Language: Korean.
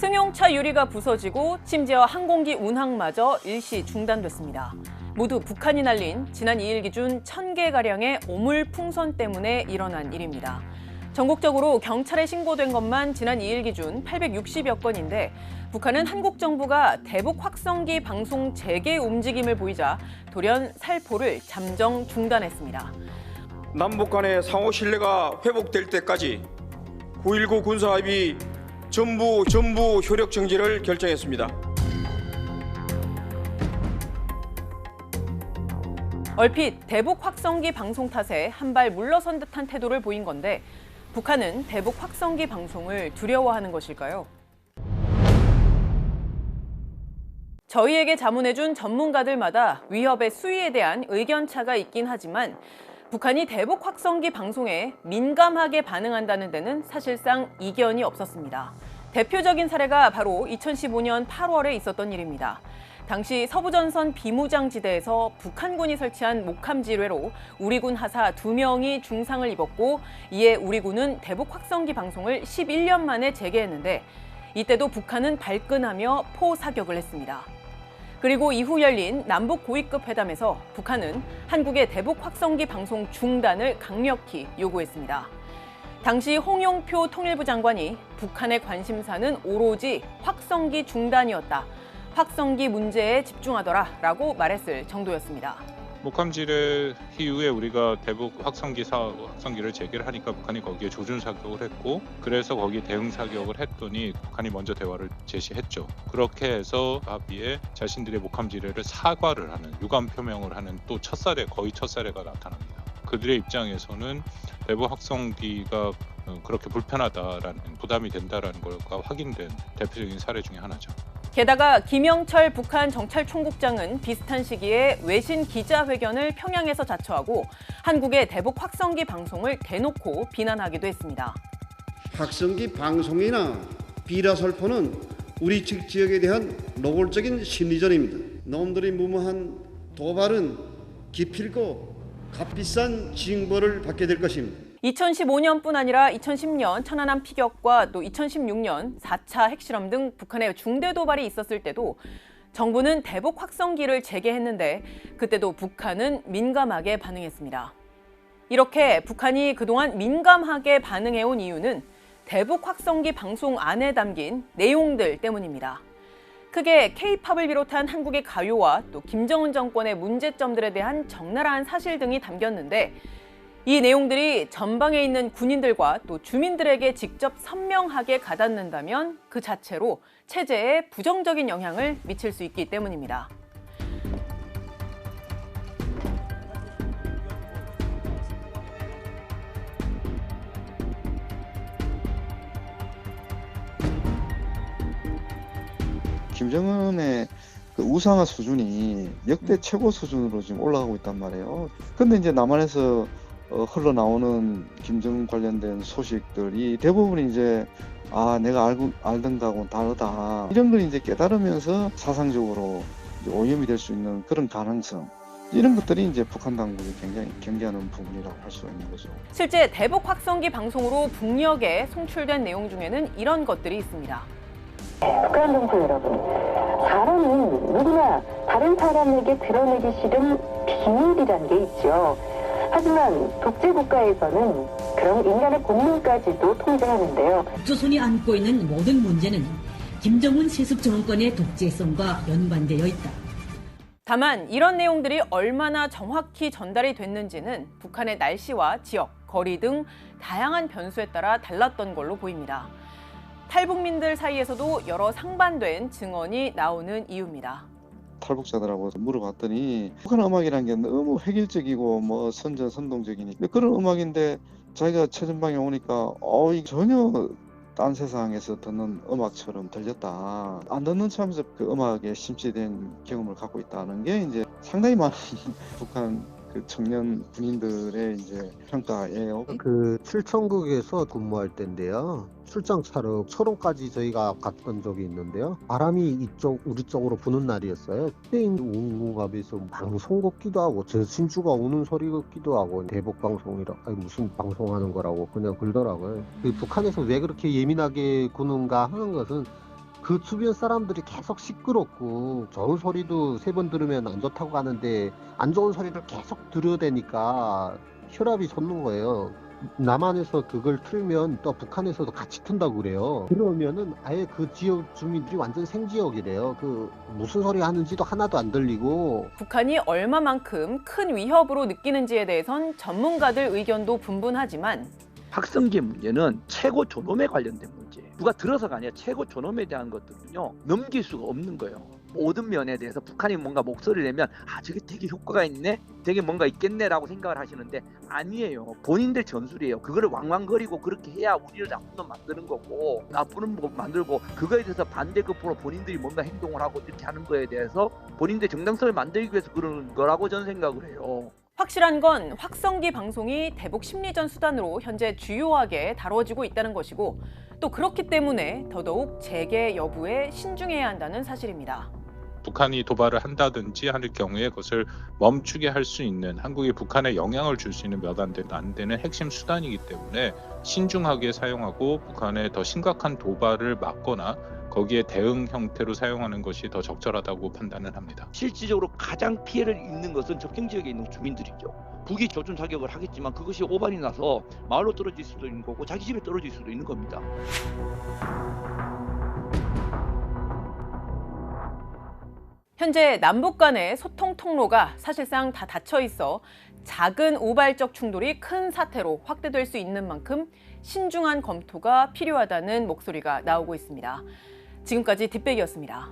승용차 유리가 부서지고 심지어 항공기 운항마저 일시 중단됐습니다. 모두 북한이 날린 지난 2일 기준 1,000개가량의 오물풍선 때문에 일어난 일입니다. 전국적으로 경찰에 신고된 것만 지난 2일 기준 860여 건인데 북한은 한국 정부가 대북 확성기 방송 재개 움직임을 보이자 돌연 살포를 잠정 중단했습니다. 남북 간의 상호 신뢰가 회복될 때까지 9.19 군사합의 전부 효력 정지를 결정했습니다. 얼핏 대북 확성기 방송 탓에 한 발 물러선 듯한 태도를 보인 건데 북한은 대북 확성기 방송을 두려워하는 것일까요? 저희에게 자문해준 전문가들마다 위협의 수위에 대한 의견차가 있긴 하지만 북한이 대북 확성기 방송에 민감하게 반응한다는 데는 사실상 이견이 없었습니다. 대표적인 사례가 바로 2015년 8월에 있었던 일입니다. 당시 서부전선 비무장지대에서 북한군이 설치한 목함지뢰로 우리군 하사 2명이 중상을 입었고 이에 우리군은 대북 확성기 방송을 11년 만에 재개했는데 이때도 북한은 발끈하며 포사격을 했습니다. 그리고 이후 열린 남북 고위급 회담에서 북한은 한국의 대북 확성기 방송 중단을 강력히 요구했습니다. 당시 홍영표 통일부 장관이 북한의 관심사는 오로지 확성기 중단이었다. 확성기 문제에 집중하더라라고 말했을 정도였습니다. 목함지뢰 이후에 우리가 대북 확성기를 재개를 하니까 북한이 거기에 조준 사격을 했고 그래서 거기에 대응 사격을 했더니 북한이 먼저 대화를 제시했죠. 그렇게 해서 합의에 자신들의 목함지뢰를 사과를 하는 유감 표명을 하는 또 거의 첫 사례가 나타납니다. 그들의 입장에서는 대북 확성기가 그렇게 불편하다라는 부담이 된다라는 것과 확인된 대표적인 사례 중에 하나죠. 게다가 김영철 북한 정찰총국장은 비슷한 시기에 외신 기자회견을 평양에서 자처하고 한국의 대북 확성기 방송을 대놓고 비난하기도 했습니다. 확성기 방송이나 비라 설포는 우리 측 지역에 대한 노골적인 심리전입니다. 놈들의 무모한 도발은 기필코 값비싼 징벌을 받게 될 것입니다. 2015년뿐 아니라 2010년 천안함 피격과 또 2016년 4차 핵실험 등 북한의 중대 도발이 있었을 때도 정부는 대북 확성기를 재개했는데 그때도 북한은 민감하게 반응했습니다. 이렇게 북한이 그동안 민감하게 반응해온 이유는 대북 확성기 방송 안에 담긴 내용들 때문입니다. 크게 K-팝을 비롯한 한국의 가요와 또 김정은 정권의 문제점들에 대한 적나라한 사실 등이 담겼는데 이 내용들이 전방에 있는 군인들과 또 주민들에게 직접 선명하게 가닿는다면 그 자체로 체제에 부정적인 영향을 미칠 수 있기 때문입니다. 김정은의 그 우상화 수준이 역대 최고 수준으로 지금 올라가고 있단 말이에요. 근데 이제 남한에서 흘러나오는 김정은 관련된 소식들이 대부분 이제 내가 알던 거하고는 다르다. 이런 걸 이제 깨달으면서 사상적으로 이제 오염이 될 수 있는 그런 가능성. 이런 것들이 이제 북한 당국이 굉장히 경계하는 부분이라고 할 수 있는 거죠. 실제 대북 확성기 방송으로 북녘에 송출된 내용 중에는 이런 것들이 있습니다. 북한 동포 여러분, 사람은 누구나 다른 사람에게 드러내기 싫은 비밀이란 게 있죠. 하지만 독재 국가에서는 그런 인간의 본능까지도 통제하는데요. 조선이 안고 있는 모든 문제는 김정은 세습 정권의 독재성과 연관되어 있다. 다만 이런 내용들이 얼마나 정확히 전달이 됐는지는 북한의 날씨와 지역, 거리 등 다양한 변수에 따라 달랐던 걸로 보입니다. 탈북민들 사이에서도 여러 상반된 증언이 나오는 이유입니다. 탈북자들하고 물어봤더니 북한 음악이라는 게 너무 획일적이고 선전선동적이니까 그런 음악인데 자기가 최전방에 오니까 이게 전혀 딴 세상에서 듣는 음악처럼 들렸다. 안 듣는 차면서 그 음악에 심취된 경험을 갖고 있다는 게 이제 상당히 많은 북한 그 청년 군인들의 이제 평가예요. 그 칠천국에서 근무할 때인데요. 출장차로 초롱까지 저희가 갔던 적이 있는데요. 바람이 우리 쪽으로 부는 날이었어요. 그때 웅웅하면서 방송 같기도 하고 전신주가 우는 소리 같기도 하고 대북 방송이라 무슨 방송하는 거라고 그냥 그러더라고요. 북한에서 왜 그렇게 예민하게 구는가 하는 것은 그 주변 사람들이 계속 시끄럽고 좋은 소리도 3번 들으면 안 좋다고 하는데 안 좋은 소리를 계속 들여대니까 혈압이 솟는 거예요. 남한에서 그걸 틀면 또 북한에서도 같이 튼다고 그래요. 그러면은 아예 그 지역 주민들이 완전 생지역이래요. 그 무슨 소리 하는지도 하나도 안 들리고. 북한이 얼마만큼 큰 위협으로 느끼는지에 대해선 전문가들 의견도 분분하지만 확성기 문제는 최고 존엄에 관련된 문제예요. 누가 들어서가 아니라 최고 존엄에 대한 것들은요 넘길 수가 없는 거예요. 모든 면에 대해서 북한이 뭔가 목소리를 내면 저게 되게 효과가 있네, 되게 뭔가 있겠네라고 생각을 하시는데 아니에요. 본인들 전술이에요. 그거를 왕왕거리고 그렇게 해야 우리를 나쁜 놈 만드는 거고 나쁜 놈 만들고 그거에 대해서 반대급부로 본인들이 뭔가 행동을 하고 이렇게 하는 거에 대해서 본인들 정당성을 만들기 위해서 그러는 거라고 저는 생각을 해요. 확실한 건 확성기 방송이 대북 심리전 수단으로 현재 주요하게 다뤄지고 있다는 것이고 또 그렇기 때문에 더더욱 재개 여부에 신중해야 한다는 사실입니다. 북한이 도발을 한다든지 할 경우에 그것을 멈추게 할 수 있는, 한국이 북한에 영향을 줄 수 있는 몇 안 되는 핵심 수단이기 때문에 신중하게 사용하고 북한의 더 심각한 도발을 막거나 거기에 대응 형태로 사용하는 것이 더 적절하다고 판단을 합니다. 실질적으로 가장 피해를 입는 것은 접경 지역에 있는 주민들이죠. 북이 조준 사격을 하겠지만 그것이 오반이 나서 마을로 떨어질 수도 있는 거고 자기 집에 떨어질 수도 있는 겁니다. 현재 남북 간의 소통 통로가 사실상 다 닫혀 있어 작은 우발적 충돌이 큰 사태로 확대될 수 있는 만큼 신중한 검토가 필요하다는 목소리가 나오고 있습니다. 지금까지 뒷백이었습니다.